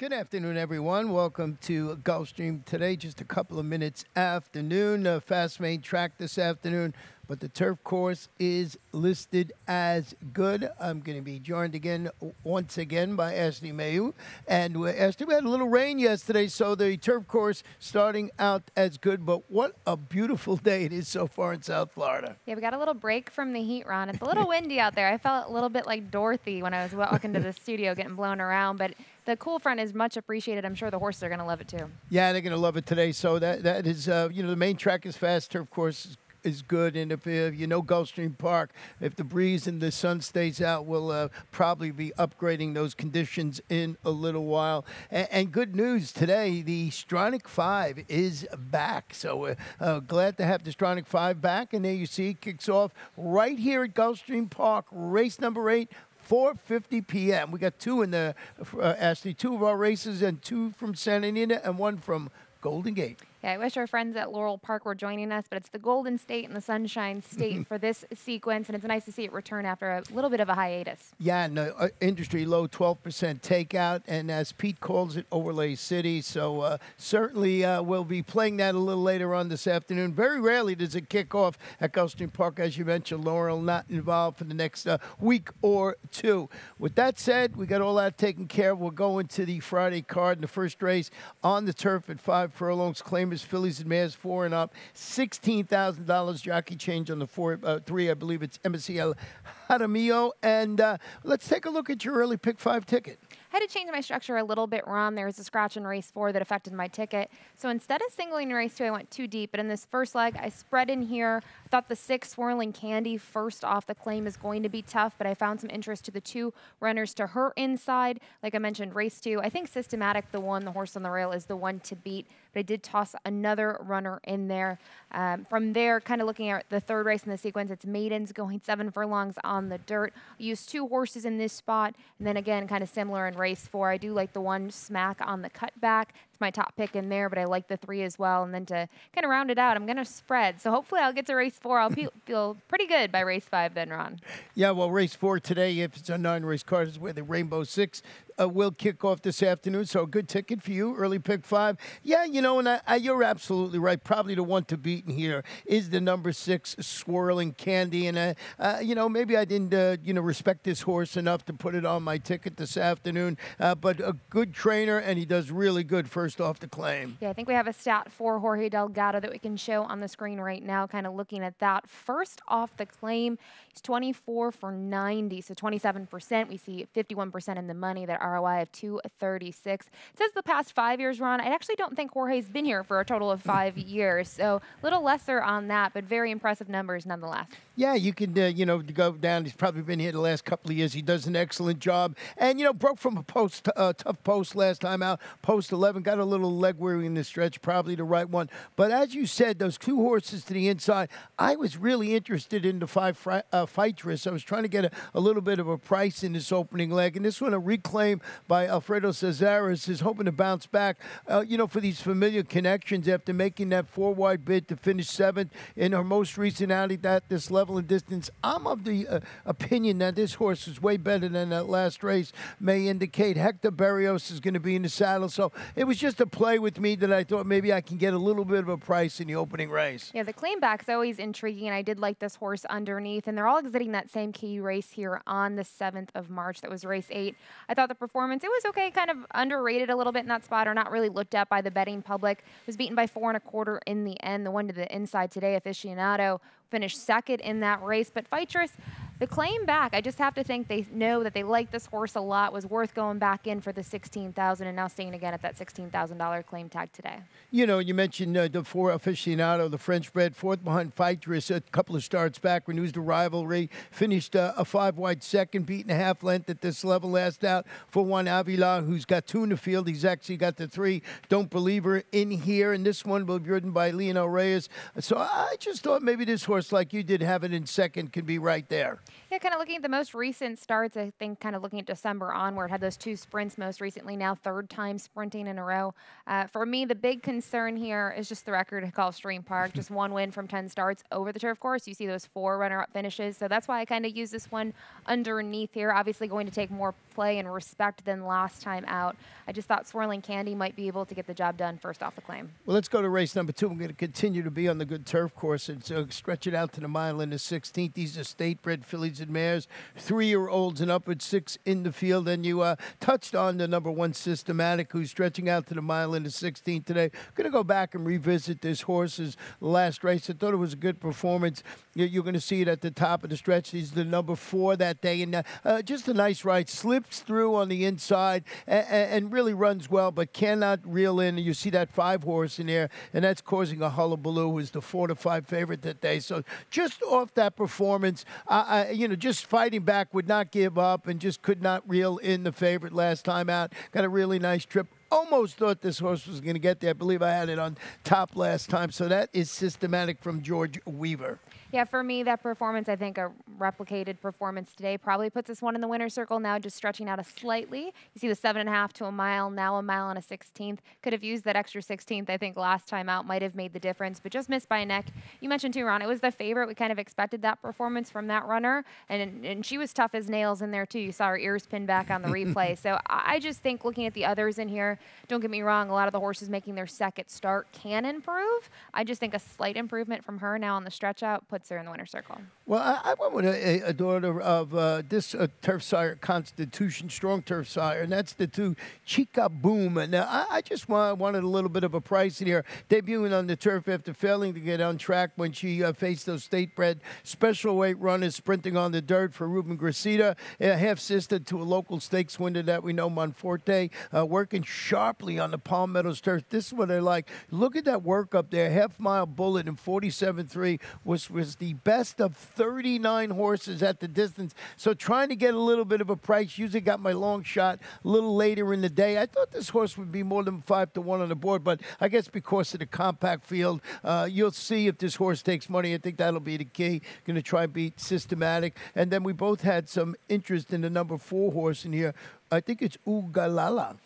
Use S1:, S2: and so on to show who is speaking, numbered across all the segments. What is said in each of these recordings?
S1: Good afternoon, everyone. Welcome to Gulfstream today. Just a couple of minutes afternoon. Fast main track this afternoon, but the turf course is listed as good. I'm going to be joined once again by Ashley Mayu. And Ashley, we had a little rain yesterday, so the turf course starting out as good. But what a beautiful day it is so far in South Florida.
S2: Yeah, we got a little break from the heat, Ron. It's a little windy out there. I felt a little bit like Dorothy when I was walking to the studio getting blown around, but the cool front is much appreciated. I'm sure the horses are going to love it too.
S1: Yeah, they're going to love it today. So that is, the main track is fast. Turf course is good. And if you know Gulfstream Park, if the breeze and the sun stays out, we'll probably be upgrading those conditions in a little while. And good news today, the Stronach 5 is back. So glad to have the Stronach 5 back. And there you see it kicks off right here at Gulfstream Park, race number 8. 4:50 p.m. We got two in the, Ashley, two of our races and two from Santa Anita and one from Golden Gate.
S2: Yeah, I wish our friends at Laurel Park were joining us, but it's the Golden State and the Sunshine State for this sequence, and it's nice to see it return after a little bit of a hiatus.
S1: Yeah, and industry low 12% takeout, and as Pete calls it, overlay city. So certainly we'll be playing that a little later on this afternoon. Very rarely does it kick off at Gulfstream Park. As you mentioned, Laurel not involved for the next week or two. With that said, we got all that taken care of. We'll go into the Friday card in the first race on the turf at 5 furlongs. Claimers, fillies, and mares 4 and up. $16,000 jockey change on the 3. I believe it's MSCL Jaramillo. And let's take a look at your early pick 5 ticket.
S2: I had to change my structure a little bit, Ron. There was a scratch in race 4 that affected my ticket. So instead of singling in race 2, I went too deep. But in this first leg, I spread in here. I thought the 6 Swirling Candy first off the claim is going to be tough, but I found some interest to the 2 runners to her inside. Like I mentioned, race 2, I think Systematic, the horse on the rail, is the one to beat. But I did toss another runner in there. From there, kind of looking at the third race in the sequence, it's Maidens going 7 furlongs on the dirt. I used 2 horses in this spot, and then again, kind of similar in race 4. I do like the 1 Smack on the cutback. It's my top pick in there, but I like the 3 as well. And then to kind of round it out, I'm going to spread. So hopefully I'll get to race 4. I'll feel pretty good by race 5 then, Ron.
S1: Yeah, well, race 4 today, if it's a 9-race card, is where the Rainbow 6 will kick off this afternoon. So a good ticket for you, early pick 5. Yeah, and you're absolutely right. Probably the one to beat in here is the number 6 Swirling Candy. And, maybe I didn't, respect this horse enough to put it on my ticket this afternoon. But a good trainer, and he does really good first off the claim.
S2: Yeah, I think we have a stat for Jorge Delgado that we can show on the screen right now, kind of looking at that. First off the claim, he's 24 for 90, so 27%. We see 51% in the money, that ROI of 236. It says the past 5 years, Ron. I actually don't think Jorge's been here for a total of 5 years, so a little lesser on that, but very impressive numbers nonetheless.
S1: Yeah, you can, go down. He's probably been here the last couple of years. He does an excellent job. And, broke from a tough post last time out, post 11, got a little leg weary in the stretch, probably the right one. But as you said, those 2 horses to the inside, I was really interested in the 5 Fightress. I was trying to get a little bit of a price in this opening leg. And this one, a reclaim by Alfredo Cesares, is hoping to bounce back, for these familiar connections after making that 4-wide bid to finish 7th in her most recent outing at this level and distance. I'm of the opinion that this horse is way better than that last race may indicate. Hector Berrios is going to be in the saddle. So it was just a play with me that I thought maybe I can get a little bit of a price in the opening race.
S2: Yeah, the claim back is always intriguing, and I did like this horse underneath, and they're all exiting that same key race here on the 7th of March. That was race 8. I thought the performance, it was okay, kind of underrated a little bit in that spot, or not really looked at by the betting public. It was beaten by 4 1/4 in the end. The one to the inside today, Aficionado, finished 2nd in that race. But Fightress, the claim back, I just have to think they know that they like this horse a lot, was worth going back in for the $16,000, and now staying again at that $16,000 claim tag today.
S1: You mentioned the 4 Aficionado, the French bred, 4th behind Fightress, a couple of starts back, renews the rivalry, finished a 5-wide second, beaten a half length at this level last out for 1 Avila, who's got 2 in the field. He's actually got the 3 Don't Believe Her in here, and this one will be ridden by Leonel Reyes. So I just thought maybe this horse, like you did, have it in second, could be right there.
S2: Yeah, kind of looking at the most recent starts, I think kind of looking at December onward, had those 2 sprints most recently, now third time sprinting in a row. For me, the big concern here is just the record at Gulfstream Park, just 1 win from 10 starts over the turf course. You see those 4 runner-up finishes, so that's why I kind of use this one underneath here. Obviously going to take more play and respect than last time out. I just thought Swirling Candy might be able to get the job done first off the claim.
S1: Well, let's go to race number 2. We're going to continue to be on the good turf course and stretch it out to the mile in the 16th. These are state-bred fillies and mares, 3-year-olds and upwards, 6 in the field. And you touched on the number 1 Systematic, who's stretching out to the mile in the 16th today. Going to go back and revisit this horse's last race. I thought it was a good performance. You're going to see it at the top of the stretch. He's the number 4 that day. And just a nice ride. Slips through on the inside and really runs well, but cannot reel in. You see that 5 horse in there, and that's causing a hullabaloo. Who's the 4-5 favorite that day. So just off that performance, just fighting back, would not give up, and just could not reel in the favorite last time out. Got a really nice trip. Almost thought this horse was going to get there. I believe I had it on top last time. So that is Systematic from George Weaver.
S2: Yeah, for me, that performance, I think a replicated performance today probably puts this one in the winner's circle now, just stretching out slightly. You see the 7.5 to a mile, now a mile and a 16th. Could have used that extra 16th, I think, last time out. Might have made the difference, but just missed by a neck. You mentioned too, Ron, it was the favorite. We kind of expected that performance from that runner, and she was tough as nails in there, too. You saw her ears pinned back on the replay. So I just think looking at the others in here, don't get me wrong, a lot of the horses making their second start can improve. I just think a slight improvement from her now on the stretch out puts her in the winner's circle.
S1: Well, I went with a daughter of this turf sire, Constitution, strong turf sire, and that's the 2 Chica Boom. And I just wanted a little bit of a price in here. Debuting on the turf after failing to get on track when she faced those state-bred special weight runners sprinting on the dirt for Ruben Gracida, half-sister to a local stakes winner that we know, Monforte, working sharply on the Palm Meadows turf. This is what I like. Look at that work up there. Half-mile bullet in 47.3 was the best of 39 horses at the distance. So trying to get a little bit of a price. Usually got my long shot a little later in the day. I thought this horse would be more than 5 to 1 on the board, but I guess because of the compact field, you'll see if this horse takes money. I think that'll be the key. Going to try and beat Systematic. And then we both had some interest in the number 4 horse in here. I think it's Ugalala.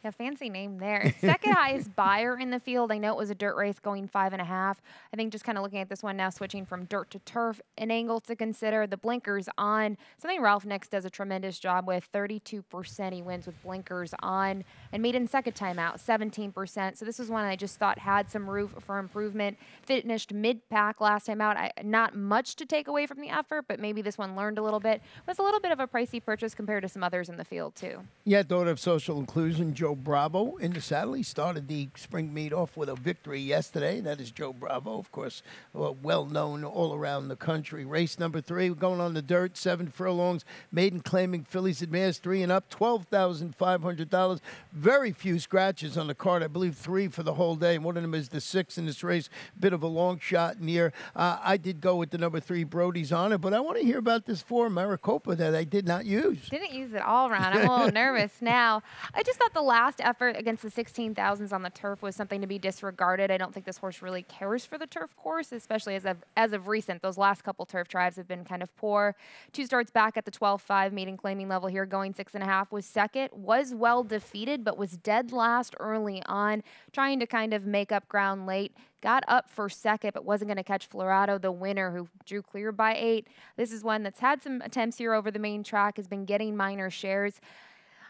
S2: Yeah, fancy name there. Second highest buyer in the field. I know it was a dirt race going 5.5. I think just kind of looking at this one now, switching from dirt to turf, an angle to consider. The blinkers on. Something Ralph Nix does a tremendous job with. 32% he wins with blinkers on. And Maidens second time out, 17%. So this was one I just thought had some room for improvement. Finished mid-pack last time out. Not much to take away from the effort, but maybe this one learned a little bit. Was a little bit of a pricey purchase compared to some others in the field, too.
S1: Yeah, daughter of social inclusion, Joe Bravo in the saddle. He started the spring meet off with a victory yesterday. That is Joe Bravo, of course, well-known all around the country. Race number 3, we're going on the dirt, 7 furlongs. Maiden claiming fillies and mares 3 and up, $12,500. Very few scratches on the card. I believe 3 for the whole day. One of them is the 6 in this race. Bit of a long shot near. I did go with the number 3, Brody's Honor, but I want to hear about this 4, Maricopa, that I did not use.
S2: Didn't use it all, Ron. I'm a little nervous now. I just thought the last effort against the 16,000s on the turf was something to be disregarded. I don't think this horse really cares for the turf course, especially as of recent. Those last couple turf drives have been kind of poor. 2 starts back at the 12.5 maiden claiming level here, going 6.5, was second, was well defeated, but was dead last early on, trying to kind of make up ground late. Got up for second, but wasn't going to catch Florado, the winner, who drew clear by 8. This is one that's had some attempts here over the main track, has been getting minor shares.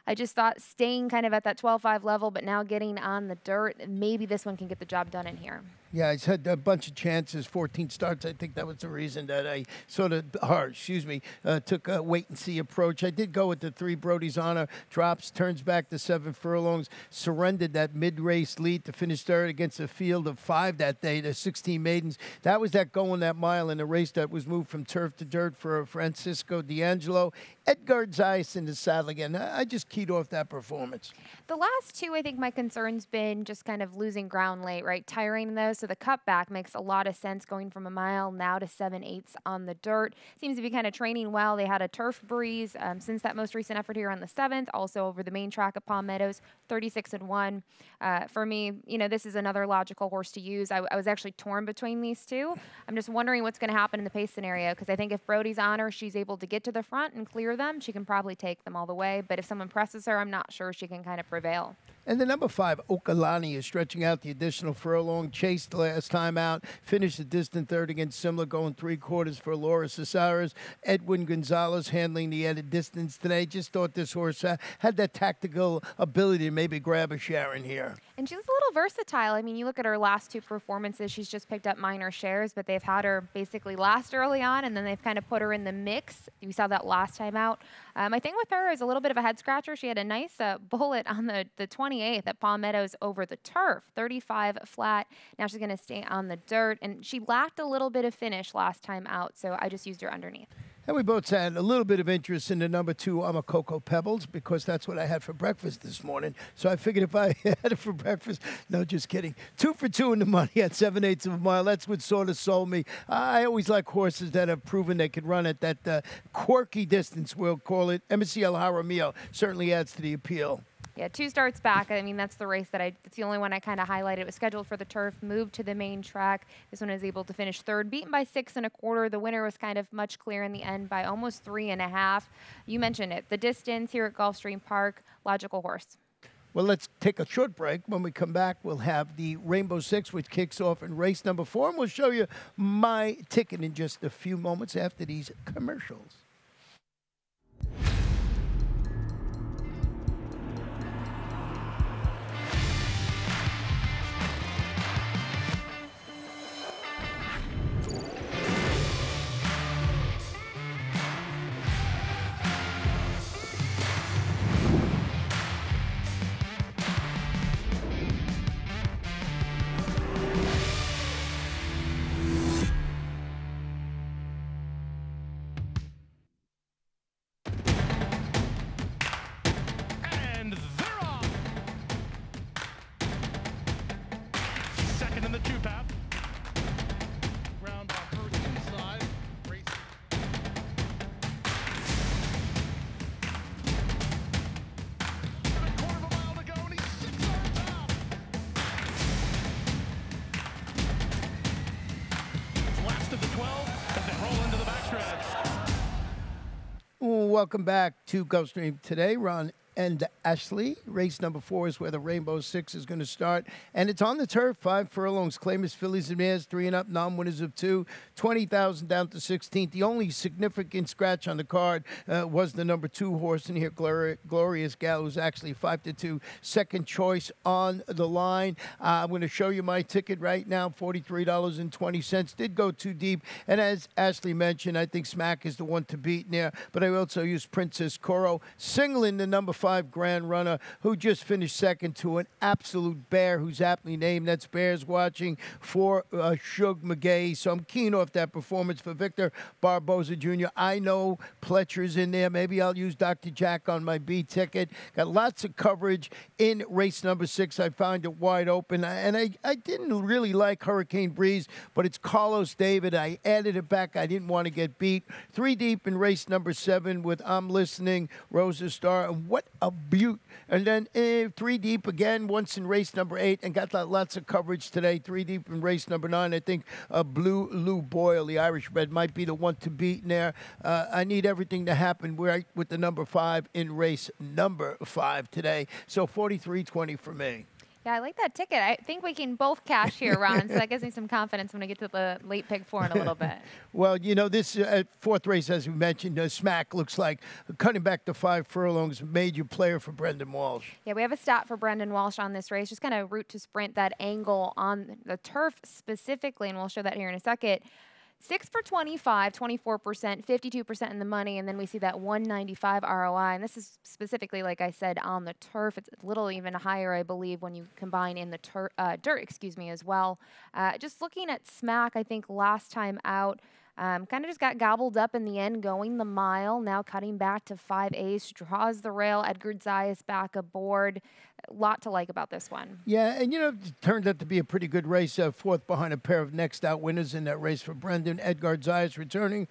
S2: I just thought staying kind of at that 12.5 level, but now getting on the dirt, maybe this one can get the job done in here.
S1: Yeah, he's had a bunch of chances, 14 starts. I think that was the reason that I sort of, took a wait-and-see approach. I did go with the 3, Brody's Honor, drops, turns back to 7 furlongs, surrendered that mid-race lead to finish third against a field of 5 that day, the 16 maidens. That was that going that mile in a race that was moved from turf to dirt for Francisco D'Angelo. Edwin Gonzalez in the saddle again. I just keyed off that performance.
S2: The last 2, I think my concern's been just kind of losing ground late, right? Tiring those. So to the cutback makes a lot of sense, going from a mile now to 7/8 on the dirt. Seems to be kind of training well. They had a turf breeze since that most recent effort here on the 7th, also over the main track at Palm Meadows, 36-1. For me, this is another logical horse to use. I was actually torn between these two. I'm just wondering what's going to happen in the pace scenario, because I think if Brody's on her, she's able to get to the front and clear them. She can probably take them all the way. But if someone presses her, I'm not sure she can kind of prevail.
S1: And the number 5, Okalani, is stretching out the additional furlong. Chased last time out, finished a distant third against Simler, going 3/4 for Laura Cesares. Edwin Gonzalez handling the added distance today. Just thought this horse had that tactical ability to maybe grab a share in here.
S2: And she's a little versatile. I mean, you look at her last 2 performances, she's just picked up minor shares, but they've had her basically last early on, and then they've kind of put her in the mix. We saw that last time out. I think with her is a little bit of a head scratcher. She had a nice bullet on the 28th at Palm Meadows over the turf, 35 flat. Now she's going to stay on the dirt, and she lacked a little bit of finish last time out, so I just used her underneath.
S1: And we both had a little bit of interest in the number 2, Cocoa Pebbles, because that's what I had for breakfast this morning. So I figured if I had it for breakfast, no, just kidding. 2 for 2 in the money at 7/8 of a mile. That's what sort of sold me. I always like horses that have proven they can run at that quirky distance, we'll call it. Embassy El Jaramillo certainly adds to the appeal.
S2: Yeah, 2 starts back. I mean, that's the race it's the only one I kind of highlighted. It was scheduled for the turf, moved to the main track. This one is able to finish third, beaten by 6 1/4. The winner was kind of much clear in the end by almost 3 1/2. You mentioned it, the distance here at Gulfstream Park, logical horse.
S1: Well, let's take a short break. When we come back, we'll have the Rainbow Six, which kicks off in race number 4, and we'll show you my ticket in just a few moments after these commercials. Welcome back to Gulfstream today. Ron and Ashley. Race number 4 is where the Rainbow Six is going to start. And it's on the turf. 5 furlongs. Claimers, fillies, and mares. 3 and up. Non-winners of 2. 20,000 down to 16th. The only significant scratch on the card was the number 2 horse in here, Glorious Gal, who's actually 5-2. Second choice on the line. I'm going to show you my ticket right now. $43.20. Did go too deep. And as Ashley mentioned, I think Smack is the one to beat in there. But I also used Princess Coro, singling the number 5 Grand Runner, who just finished second to an absolute bear who's aptly named. That's Bears Watching for Shug McGay. So I'm keen off that performance for Victor Barboza Jr. I know Pletcher's in there. Maybe I'll use Dr. Jack on my B ticket. Got lots of coverage in race number 6. I found it wide open. And I didn't really like Hurricane Breeze, but it's Carlos David. I added it back. I didn't want to get beat. 3 deep in race number 7 with I'm Listening, Rosa Star, and what a beaut. And then 3 deep again, once in race number 8, and got lots of coverage today. 3 deep in race number 9. I think Blue Lou Boyle, the Irish bred, might be the one to beat in there. I need everything to happen right with the number 5 in race number 5 today. So 43.20 for me.
S2: Yeah, I like that ticket. I think we can both cash here, Ron, so that gives me some confidence when I get to the late pick 4 in a little bit.
S1: Well, you know, this 4th race, as we mentioned, Smack looks like cutting back to 5 furlongs, major player for Brendan Walsh.
S2: Yeah, we have a stat for Brendan Walsh on this race, just kind of route to sprint that angle on the turf specifically, and we'll show that here in a second. 6 for 25, 24%, 52% in the money, and then we see that 195 ROI. And this is specifically, like I said, on the turf. It's a little even higher, I believe, when you combine in the dirt, as well. Just looking at Smack, I think last time out, Kind of just got gobbled up in the end, going the mile, now cutting back to 5 Ace, draws the rail. Edwin Gonzalez back aboard. A lot to like about this one.
S1: Yeah, and it turned out to be a pretty good race. Fourth behind a pair of next out winners in that race for Brendan. Edwin Gonzalez returning,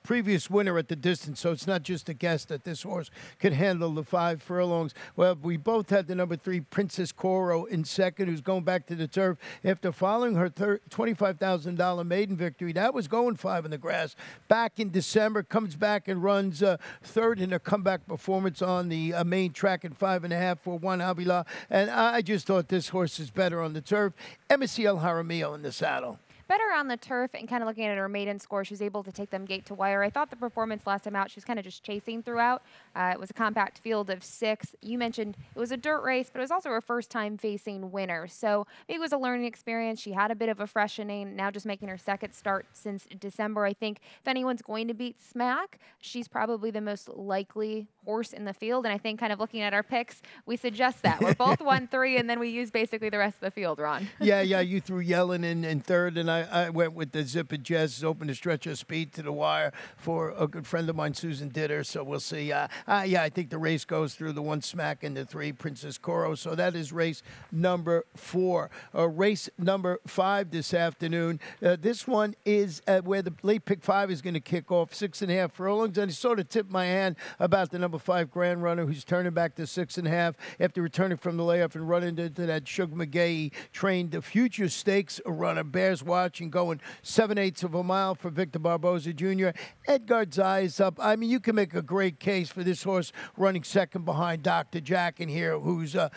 S1: previous winner at the distance, so it's not just a guess that this horse could handle the 5 furlongs. Well, we both had the number 3 Princess Coro in second, who's going back to the turf after following her $25,000 maiden victory. That was going 5 in the grass back in December. Comes back and runs third in a comeback performance on the main track at 5.5 for Juan Avila. And I just thought this horse is better on the turf. MSCL Jaramillo in the saddle.
S2: Better on the turf, and kind of looking at her maiden score, she was able to take them gate to wire. I thought the performance last time out, she was kind of just chasing throughout. It was a compact field of 6. You mentioned it was a dirt race, but it was also her first time facing winners. So maybe it was a learning experience. She had a bit of a freshening, now just making her second start since December. I think if anyone's going to beat Smack, she's probably the most likely horse in the field. And I think kind of looking at our picks, we suggest that. We're both 1-3, and then we use basically the rest of the field, Ron.
S1: Yeah, you threw Yellen in third, and I went with the Zip and Jazz, open to stretch of speed to the wire for a good friend of mine, Susan Ditter. So we'll see. I think the race goes through the 1 Smack and the 3 Princess Coro. So that is race number 4. Race number 5 this afternoon. This one is where the late pick 5 is going to kick off, 6.5 furlongs. And he sort of tipped my hand about the number 5 Grand Runner, who's turning back to 6.5 after returning from the layoff and running into that Shug McGahee trained the Future Stakes runner. Bears watching, going 7/8 of a mile for Victor Barboza Jr. Edwin Gonzalez up. I mean, you can make a great case for this horse running second behind Dr. Jack in here, who's, Todd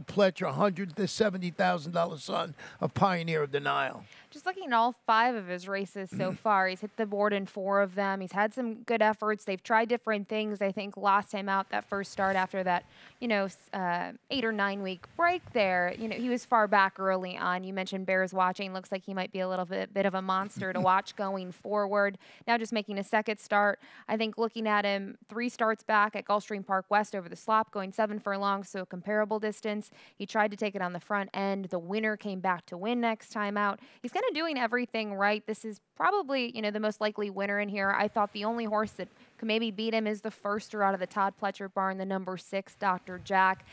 S1: Pletcher, $170,000 son of Pioneer of the Nile.
S2: Just looking at all 5 of his races so far, he's hit the board in 4 of them. He's had some good efforts. They've tried different things. I think last time out, that first start after that, 8 or 9 week break there, he was far back early on. You mentioned Bears watching. Looks like he might be a little bit of a monster to watch going forward. Now just making a second start. I think looking at him, 3 starts back at Gulfstream Park West over the slop, going 7 furlongs, so a comparable distance. He tried to take it on the front end. The winner came back to win next time out. He's kind of doing everything right. This is probably, the most likely winner in here. I thought the only horse that could maybe beat him is the firster out of the Todd Pletcher barn, the number 6, Dr. Jack.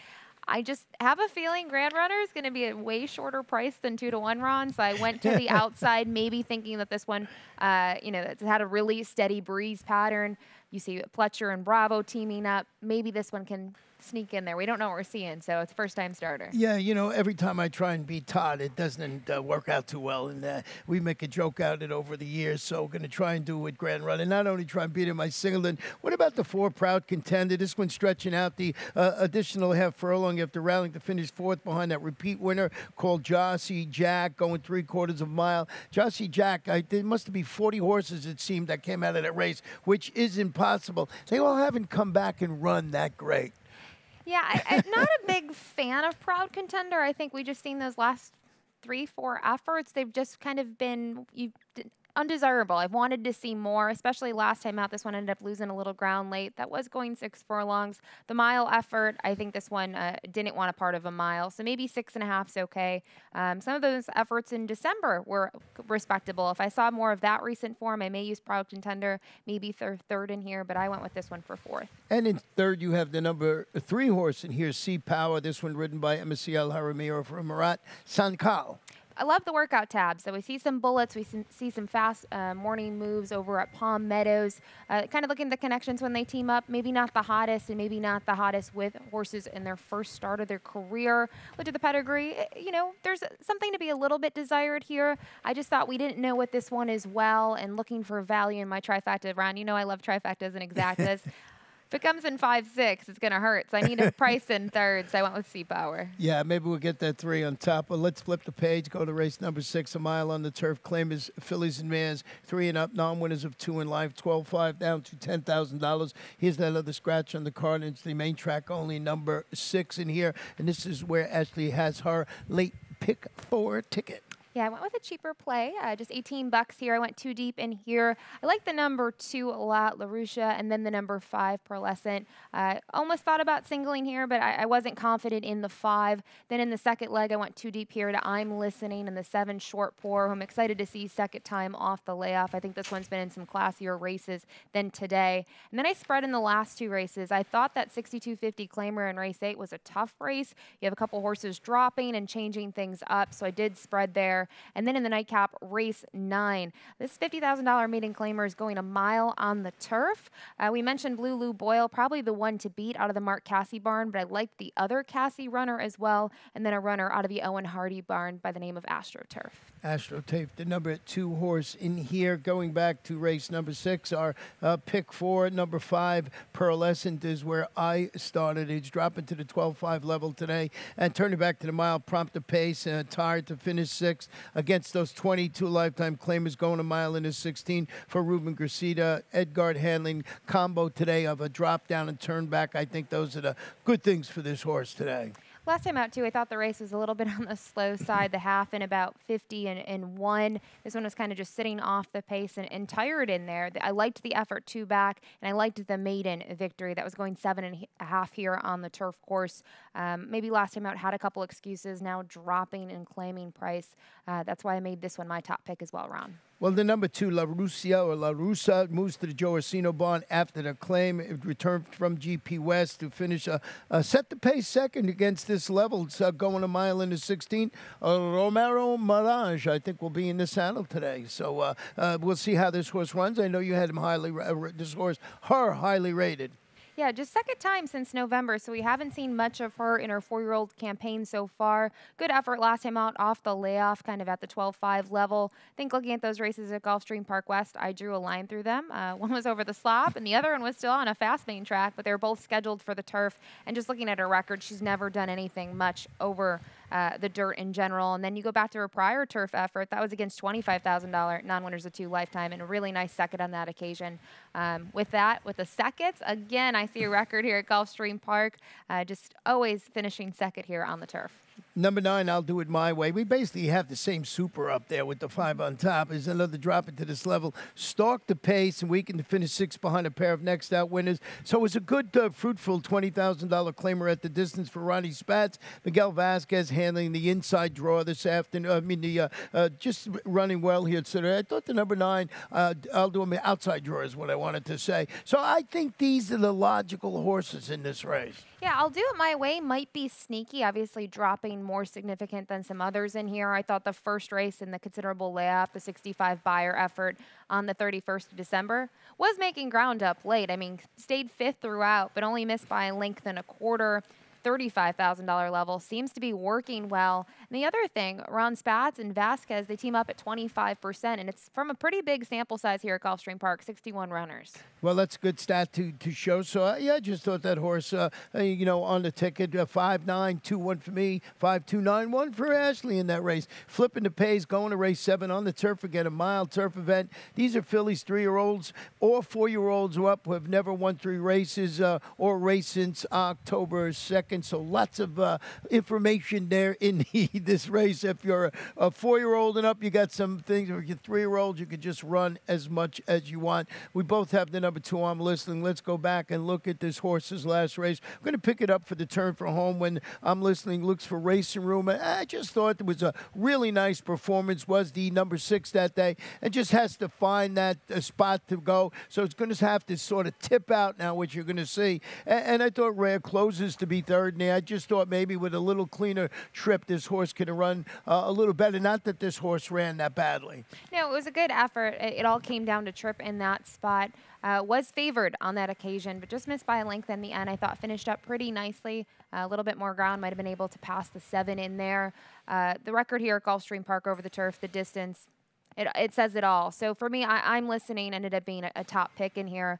S2: I just have a feeling Grand Runner is going to be a way shorter price than 2-1, Ron. So I went to the outside, maybe thinking that this one, it's had a really steady breeze pattern. You see Pletcher and Bravo teaming up. Maybe this one can sneak in there. We don't know what we're seeing, so it's a first-time starter.
S1: Yeah, every time I try and beat Todd, it doesn't work out too well, and we make a joke out of it over the years, so we're going to try and do it with Grand Run, and not only try and beat him by Singleton. What about the 4 Proud Contender? This one stretching out the additional half furlong after rallying to finish 4th behind that repeat winner called Jossie Jack, going 3/4 of a mile. Jossie Jack, there must be 40 horses, it seemed, that came out of that race, which is impossible. They all haven't come back and run that great.
S2: Yeah, I'm not a big fan of Proud Contender. I think we just seen those last 3-4 efforts. They've just kind of been undesirable. I've wanted to see more, especially last time out. This one ended up losing a little ground late. That was going 6 furlongs. The mile effort, I think this one didn't want a part of a mile, so maybe 6.5 is okay. Some of those efforts in December were respectable. If I saw more of that recent form, I may use Proud Contender, maybe third in here, but I went with this one for 4th.
S1: And in third, you have the number 3 horse in here, Sea Power. This one ridden by MSCL Jaramillo from Marat Sankal.
S2: I love the workout tab. So we see some bullets. We see some fast morning moves over at Palm Meadows. Kind of looking at the connections when they team up. Maybe not the hottest, and maybe not the hottest with horses in their first start of their career. Look at the pedigree. There's something to be a little bit desired here. I just thought we didn't know what this one is well, and looking for value in my trifecta. Ron, I love trifectas and exactas. If it comes in 5-6, it's going to hurt. So I need a price in third, so I went with Sea Power.
S1: Yeah, maybe we'll get that 3 on top. But let's flip the page, go to race number 6, a mile on the turf. Claimers, fillies and mares, 3 and up, non-winners of 2 in life, 12.5 down to $10,000. Here's that other scratch on the card. It's the main track only, number 6 in here. And this is where Ashley has her late pick 4 ticket.
S2: Yeah, I went with a cheaper play, just $18 here. I went too deep in here. I like the number 2 a lot, LaRussia, and then the number 5, Pearlescent. Almost thought about singling here, but I wasn't confident in the 5. Then in the second leg, I went too deep here to I'm Listening and the 7, Short Pour, who I'm excited to see second time off the layoff. I think this one's been in some classier races than today. And then I spread in the last 2 races. I thought that 6250 Claimer in race 8 was a tough race. You have a couple horses dropping and changing things up, so I did spread there. And then in the nightcap, race 9. This $50,000 maiden claimer is going a mile on the turf. We mentioned Blue Lou Boyle, probably the one to beat out of the Mark Cassie barn, but I liked the other Cassie runner as well. And then a runner out of the Owen Hardy barn by the name of AstroTurf.
S1: AstroTurf, the number 2 horse in here. Going back to race number 6, our pick 4, number 5, Pearlescent is where I started. He's dropping to the 12.5 level today and turning back to the mile, prompt the pace, tired to finish 6th against those 22 lifetime claimers, going a mile in his 16 for Ruben Gracida. Edgard handling combo today of a drop down and turn back. I think those are the good things for this horse today.
S2: Last time out, too, I thought the race was a little bit on the slow side, the half in about 50 and 1. This one was kind of just sitting off the pace and tired in there. I liked the effort 2 back, and I liked the maiden victory. That was going 7.5 here on the turf course. Maybe last time out had a couple excuses, now dropping and claiming price. That's why I made this one my top pick as well, Ron.
S1: Well, the number 2, La Russa, moves to the Joe Orsino barn after the claim. It returned from GP West to finish set the pace second against this level. It's going a mile into 16. Romero Mirage, I think, will be in the saddle today. So we'll see how this horse runs. I know you had him highly rated.
S2: Yeah, just second time since November, so we haven't seen much of her in her 4-year-old campaign so far. Good effort last time out off the layoff, kind of at the 12.5 level. I think looking at those races at Gulfstream Park West, I drew a line through them. One was over the slop, and the other one was still on a fast main track, but they were both scheduled for the turf. And just looking at her record, she's never done anything much over the dirt in general. And then you go back to her prior turf effort. That was against $25,000 non-winners of 2 lifetime, and a really nice second on that occasion. With the seconds, again, I see a record here at Gulfstream Park, just always finishing second here on the turf.
S1: Number 9, I'll do it my way. We basically have the same super up there with the 5 on top. There's another drop into this level. Stalk the pace, and we can finish 6 behind a pair of next out winners. So it was a good, fruitful $20,000 claimer at the distance for Ronnie Spatz. Miguel Vasquez handling the inside draw this afternoon. Just running well here today. I thought the number 9, I'll do them outside draw is what I wanted to say. So I think these are the logical horses in this race.
S2: Yeah, I'll do it my way. Might be sneaky, obviously dropping more significant than some others in here. I thought the first race in the considerable layoff, the 65 buyer effort on the 31st of December, was making ground up late. I mean, stayed 5th throughout, but only missed by a length and a quarter. $35,000 level seems to be working well. And the other thing, Ron Spatz and Vasquez, they team up at 25%, and it's from a pretty big sample size here at Gulfstream Park, 61 runners.
S1: Well, that's a good stat to show. So, yeah, I just thought that horse, on the ticket, 5-9-2-1 for me, 5-2-9-1 for Ashley in that race. Flipping the pace, going to race 7 on the turf again, a mile turf event. These are fillies, 3-year-olds or 4-year-olds who have never won 3 races or raced since October 2nd. So lots of information there in this race. If you're a 4-year-old and up, you got some things. If you're 3-year-olds, you can just run as much as you want. We both have the number 2 I'm listening. Let's go back and look at this horse's last race. I'm going to pick it up for the turn for home when I'm listening. Looks for racing room. I just thought it was a really nice performance. Was the number 6 that day and just has to find that spot to go. So it's going to have to sort of tip out now, which you're going to see. And I thought Rare closes to be 3rd. And I just thought maybe with a little cleaner trip, this horse could run a little better. Not that this horse ran that badly.
S2: No, it was a good effort. It all came down to trip in that spot. Was favored on that occasion, but just missed by a length in the end. I thought finished up pretty nicely. A little bit more ground, might have been able to pass the 7 in there. The record here at Gulfstream Park over the turf, the distance, it says it all. So for me, I'm listening. Ended up being a top pick in here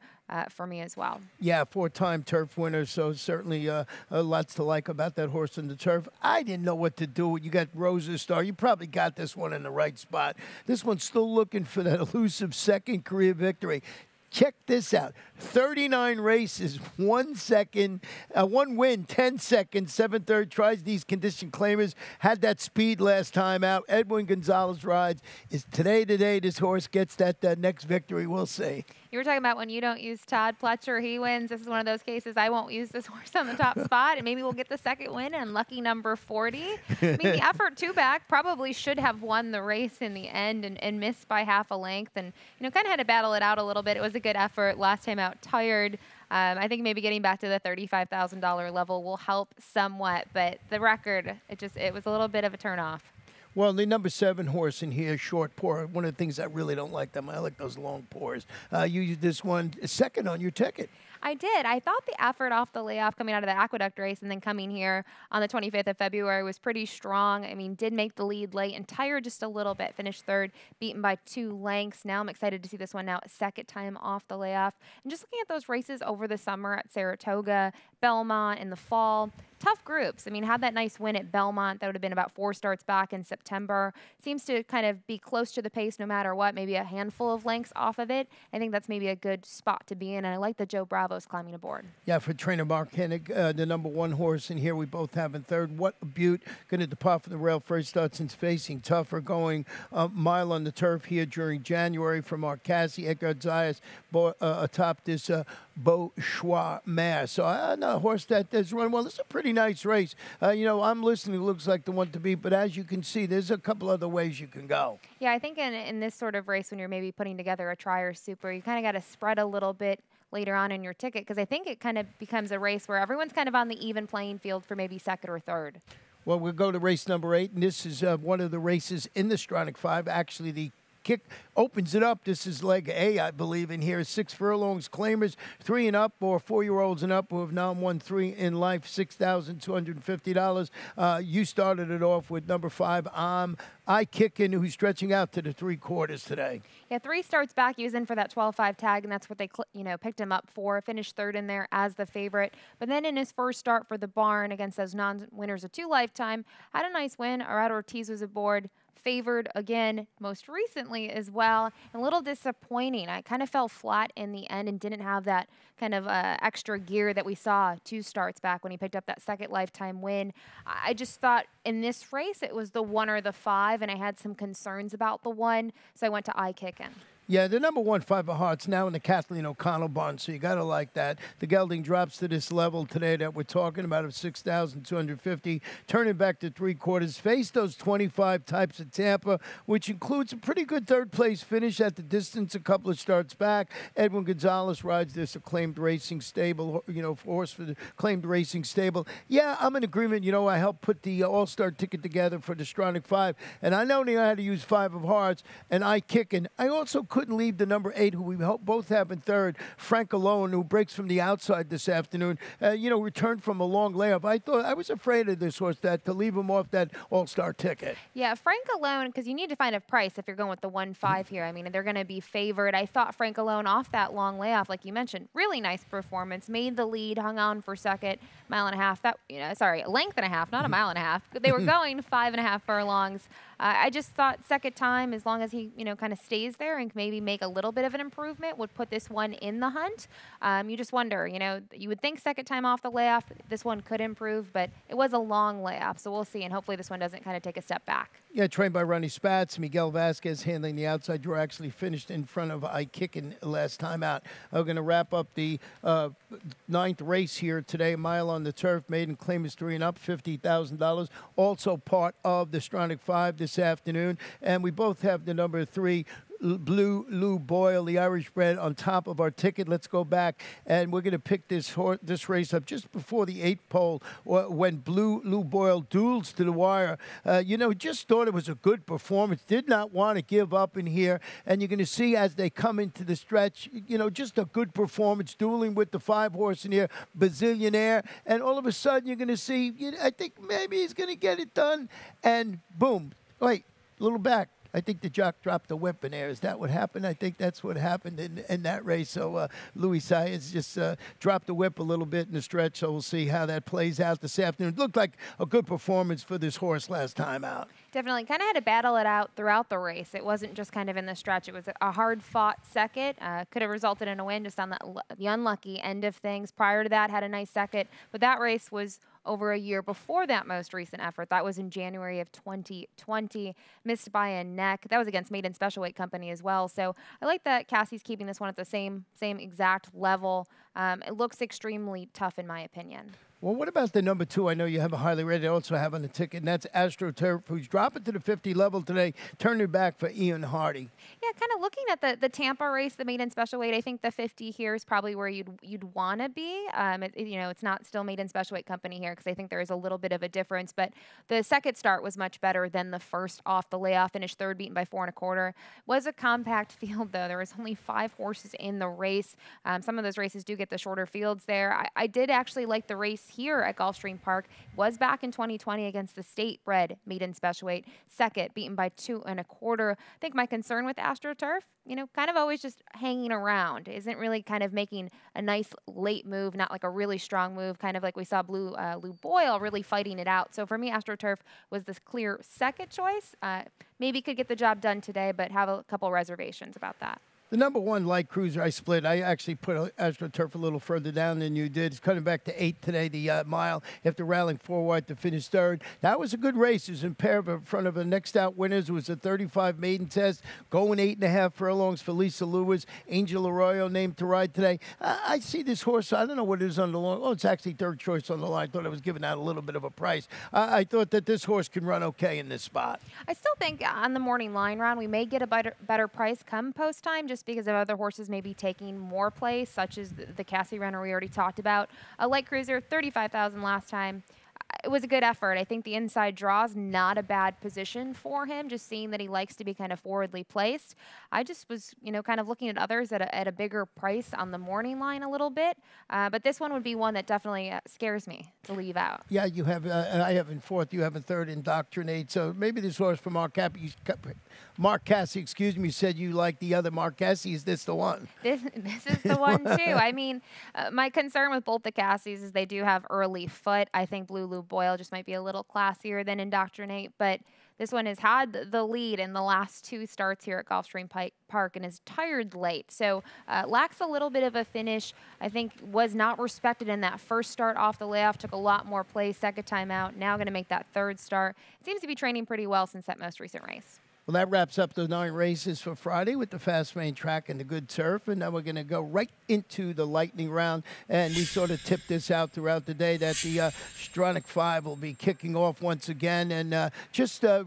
S2: for me as well.
S1: Yeah, 4-time turf winner, so certainly lots to like about that horse in the turf. I didn't know what to do. You got Rosa Star. You probably got this one in the right spot. This one's still looking for that elusive second career victory. Check this out. 39 races, 1 second, 1 win, 10 seconds, 7/3 tries. These condition claimers had that speed last time out. Edwin Gonzalez rides. Is today the day this horse gets that next victory? We'll see.
S2: You were talking about when you don't use Todd Pletcher, he wins. This is one of those cases. I won't use this horse on the top spot, and maybe we'll get the second win and lucky number 40. I mean, the effort two-back probably should have won the race in the end and missed by half a length, and kind of had to battle it out a little bit. It was a good effort. Last time out, tired. I think maybe getting back to the $35,000 level will help somewhat, but the record, it was a little bit of a turnoff.
S1: Well, the number 7 horse in here, Short Pour. One of the things I really don't like them. I like those long pours. You used this one second on your ticket.
S2: I did. I thought the effort off the layoff coming out of the Aqueduct race and then coming here on the 25th of February was pretty strong. I mean, did make the lead late and tired just a little bit. Finished third, beaten by 2 lengths. Now I'm excited to see this one now a second time off the layoff. And just looking at those races over the summer at Saratoga, Belmont in the fall, tough groups. I mean, had that nice win at Belmont. That would have been about 4 starts back in September. Seems to kind of be close to the pace no matter what, maybe a handful of lengths off of it. I think that's maybe a good spot to be in, and I like the Joe Bravos climbing aboard.
S1: Yeah, for trainer Mark Hennig, the number 1 horse in here, we both have in third. What a beaut. Going to depart from the rail first start since facing tougher, going a mile on the turf here during January from our Cassie Edwin Gonzalez atop this Beauchois mare. So I know a horse that does run well. It's a pretty nice race. I'm listening. It looks like the one to beat, but as you can see, there's a couple other ways you can go.
S2: Yeah, I think in this sort of race, when you're maybe putting together a tri or super, you kind of got to spread a little bit later on in your ticket, because I think it kind of becomes a race where everyone's kind of on the even playing field for maybe second or third.
S1: Well, we'll go to race number 8, and this is one of the races in the Stronach 5. Actually, the kick opens it up. This is leg A, I believe, in here. 6 furlongs claimers, 3 and up or 4-year-olds and up who have now won 3 in life, $6,250. You started it off with number 5, I Kickin', who's stretching out to the 3/4 today.
S2: Yeah, 3 starts back. He was in for that 12-5 tag, and that's what they picked him up for. Finished third in there as the favorite. But then in his first start for the barn against those non-winners of 2 lifetime, had a nice win. Arad Ortiz was aboard. Favored again most recently as well. A little disappointing. I kind of fell flat in the end and didn't have that kind of extra gear that we saw 2 starts back when he picked up that second lifetime win. I just thought in this race it was the 1 or the 5, and I had some concerns about the 1, so I went to I Kickin'.
S1: Yeah, the number 1, 5 of Hearts, now in the Kathleen O'Connell barn, so you got to like that. The gelding drops to this level today that we're talking about of $6,250, turning back to 3/4. Faced those 25 types of Tampa, which includes a pretty good third-place finish at the distance, a couple of starts back. Edwin Gonzalez rides this acclaimed racing stable, horse for the acclaimed racing stable. Yeah, I'm in agreement. I helped put the all-star ticket together for the Stronach 5, and I know I had to use 5 of Hearts, and I Kickin'. I also couldn't leave the number 8, who we both have in third, Frank Alone, who breaks from the outside this afternoon. Returned from a long layoff. I was afraid of this horse to leave him off that all-star ticket.
S2: Yeah, Frank Alone, because you need to find a price if you're going with the 1-5 here. I mean, they're going to be favored. I thought Frank Alone off that long layoff, like you mentioned, really nice performance. Made the lead, hung on for second, mile and a half. A length and a half, not a mile and a half. They were going 5.5 furlongs. I just thought second time, as long as he, kind of stays there and maybe make a little bit of an improvement, would put this one in the hunt. You just wonder, you would think second time off the layoff, this one could improve, but it was a long layoff, so we'll see, and hopefully this one doesn't kind of take a step back.
S1: Yeah, trained by Ronnie Spatz. Miguel Vasquez handling the outside draw, actually finished in front of I Kickin' last time out. We're going to wrap up the 9th race here today, mile on the turf. Maiden claim is 3 and up, $50,000. Also part of the Stronach 5 this afternoon. And we both have the number 3, Blue Lou Boyle, the Irish bred, on top of our ticket. Let's go back, and we're going to pick this race up just before the 8th pole when Blue Lou Boyle duels to the wire. Just thought it was a good performance. Did not want to give up in here, and you're going to see as they come into the stretch, just a good performance, dueling with the 5 horse in here, Bazillionaire, and all of a sudden you're going to see, I think maybe he's going to get it done, and boom, wait, a little back. I think the jock dropped the whip in there. Is that what happened? I think that's what happened in that race. So Louis Saez just dropped the whip a little bit in the stretch, so we'll see how that plays out this afternoon. It looked like a good performance for this horse last time out.
S2: Definitely kind of had to battle it out throughout the race. It wasn't just kind of in the stretch. It was a hard-fought second. Could have resulted in a win just on the unlucky end of things. Prior to that, had a nice second. But that race was over a year before that most recent effort. That was in January of 2020. Missed by a neck. That was against Maidens Special Weight Company as well. So I like that Cassie's keeping this one at the same exact level. It looks extremely tough in my opinion.
S1: Well, what about the number 2? I know you have a highly rated, also have on the ticket, and that's AstroTurf, who's dropping to the 50 level today, turning it back for Ian Hardy.
S2: Yeah, kind of looking at the Tampa race, the maiden special weight, I think the 50 here is probably where you'd want to be. It's not still Maiden Special Weight Company here because I think there is a little bit of a difference, but the second start was much better than the first off the layoff. Finished third, beaten by 4 1/4. Was a compact field though. There was only 5 horses in the race. Some of those races do get the shorter fields there. I did actually like the race here at Gulfstream Park. Was back in 2020 against the state-bred Maiden Special Weight. Second, beaten by 2 1/4. I think my concern with AstroTurf, kind of always just hanging around. Isn't really kind of making a nice late move, not like a really strong move, kind of like we saw Lou Boyle really fighting it out. So for me, AstroTurf was this clear second choice. Maybe could get the job done today, but have a couple reservations about that.
S1: The number 1 light cruiser I split. I actually put AstroTurf a little further down than you did. It's coming back to 8 today, the mile, after rallying 4 wide to finish third. That was a good race. It was in pair in front of the next out winners. It was a 35 maiden test, going 8.5 furlongs for Lisa Lewis. Angel Arroyo named to ride today. I see this horse. I don't know what it is on the line. Oh, it's actually third choice on the line. I thought I was giving out a little bit of a price. I thought that this horse can run okay in this spot.
S2: I still think on the morning line, Ron, we may get a better price come post time just because of other horses maybe taking more place, such as the Cassie runner we already talked about. A light cruiser, 35,000 last time. It was a good effort. I think the inside draw is not a bad position for him, just seeing that he likes to be kind of forwardly placed. I just was, kind of looking at others at a bigger price on the morning line a little bit. But this one would be one that definitely scares me to leave out.
S1: Yeah, you have, I have in fourth, you have in third, Indoctrinate. So maybe this horse from Mark Cassie, excuse me, said you like the other Mark Cassie. Is this the one?
S2: This is the one, too. I mean, my concern with both the Cassies is they do have early foot. I think Lou Boyle just might be a little classier than Indoctrinate, but this one has had the lead in the last 2 starts here at Gulfstream Park and is tired late. So lacks a little bit of a finish. I think was not respected in that first start off the layoff. Took a lot more plays second time out. Now going to make that third start. Seems to be training pretty well since that most recent race.
S1: Well, that wraps up the 9 races for Friday with the fast main track and the good turf. And now we're going to go right into the lightning round. And we sort of tipped this out throughout the day that the Stronach 5 will be kicking off once again. And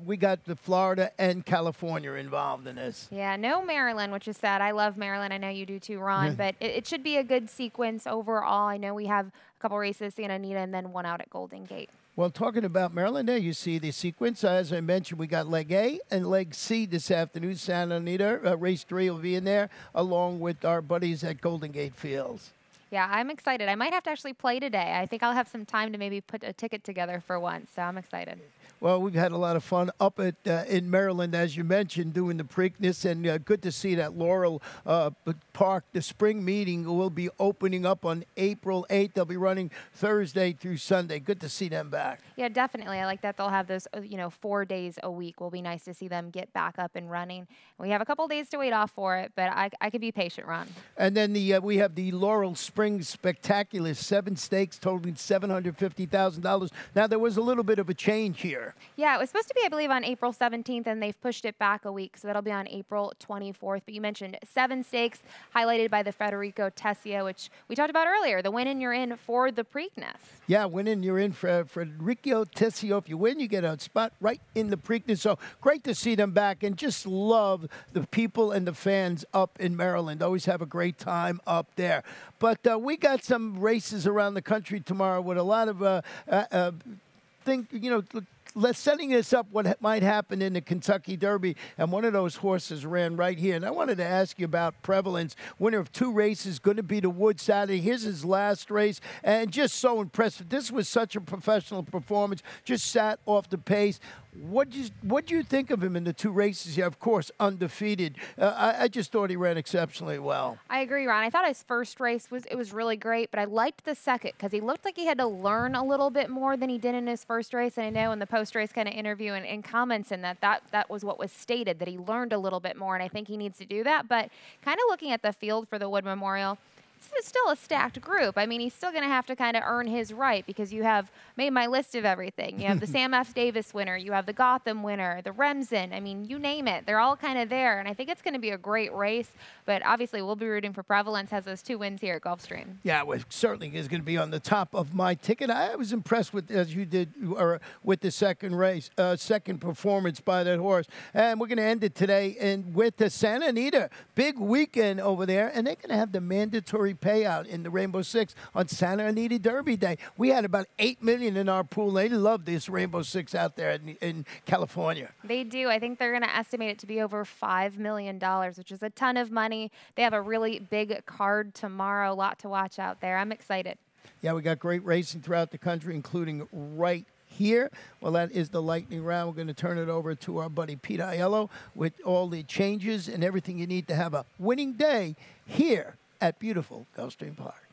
S1: we got the Florida and California involved in this.
S2: Yeah, no Maryland, which is sad. I love Maryland. I know you do too, Ron. But it should be a good sequence overall. I know we have a couple races, Santa Anita, and then one out at Golden Gate.
S1: Well, talking about Maryland, there you see the sequence. As I mentioned, we got Leg A and Leg C this afternoon. Santa Anita, race 3 will be in there, along with our buddies at Golden Gate Fields.
S2: Yeah, I'm excited. I might have to actually play today. I think I'll have some time to maybe put a ticket together for once, so I'm excited.
S1: Well, we've had a lot of fun up at in Maryland, as you mentioned, doing the Preakness, and good to see that Laurel Park, the spring meeting, will be opening up on April 8th. They'll be running Thursday through Sunday. Good to see them back.
S2: Yeah, definitely. I like that they'll have those, 4 days a week. Will be nice to see them get back up and running. We have a couple days to wait off for it, but I could be patient, Ron.
S1: And then we have the Laurel Spring Spectacular, 7 stakes totaling $750,000. Now, there was a little bit of a change here.
S2: Yeah, it was supposed to be, I believe, on April 17th, and they've pushed it back a week, so that'll be on April 24th. But you mentioned 7 stakes, highlighted by the Federico Tessio, which we talked about earlier, the win and you're in for the Preakness.
S1: Yeah, win and you're in for Federico Tessio. If you win, you get a spot right in the Preakness. So great to see them back, and just love the people and the fans up in Maryland. Always have a great time up there. But we got some races around the country tomorrow with a lot of setting this up, what might happen in the Kentucky Derby, and one of those horses ran right here. And I wanted to ask you about Prevalence, winner of 2 races, going to be the Wood Saturday. Here's his last race, and just so impressive. This was such a professional performance, just sat off the pace. What do you think of him in the 2 races here? Of course, undefeated. I just thought he ran exceptionally well.
S2: I agree, Ron. I thought his first race was really great, but I liked the second because he looked like he had to learn a little bit more than he did in his first race. And I know in the post-race kind of interview and comments in that was what was stated, that he learned a little bit more, and I think he needs to do that. But kind of looking at the field for the Wood Memorial, it's still a stacked group. I mean, he's still going to have to kind of earn his right because you have made my list of everything. You have the Sam F. Davis winner. You have the Gotham winner, the Remsen. I mean, you name it. They're all kind of there, and I think it's going to be a great race. But obviously, we'll be rooting for Prevalence. Has those 2 wins here at Gulfstream.
S1: Yeah, it certainly is going to be on the top of my ticket. I was impressed with, as you did, with the second race, second performance by that horse. And we're going to end it today with the Santa Anita. Big weekend over there, and they're going to have the mandatory payout in the Rainbow Six on Santa Anita Derby Day. We had about $8 million in our pool. They love this Rainbow Six out there in California.
S2: They do. I think they're going to estimate it to be over $5 million, which is a ton of money. They have a really big card tomorrow. A lot to watch out there. I'm excited.
S1: Yeah, we got great racing throughout the country, including right here. Well, that is the lightning round. We're going to turn it over to our buddy Pete Aiello with all the changes and everything you need to have a winning day here at beautiful Gulfstream Park.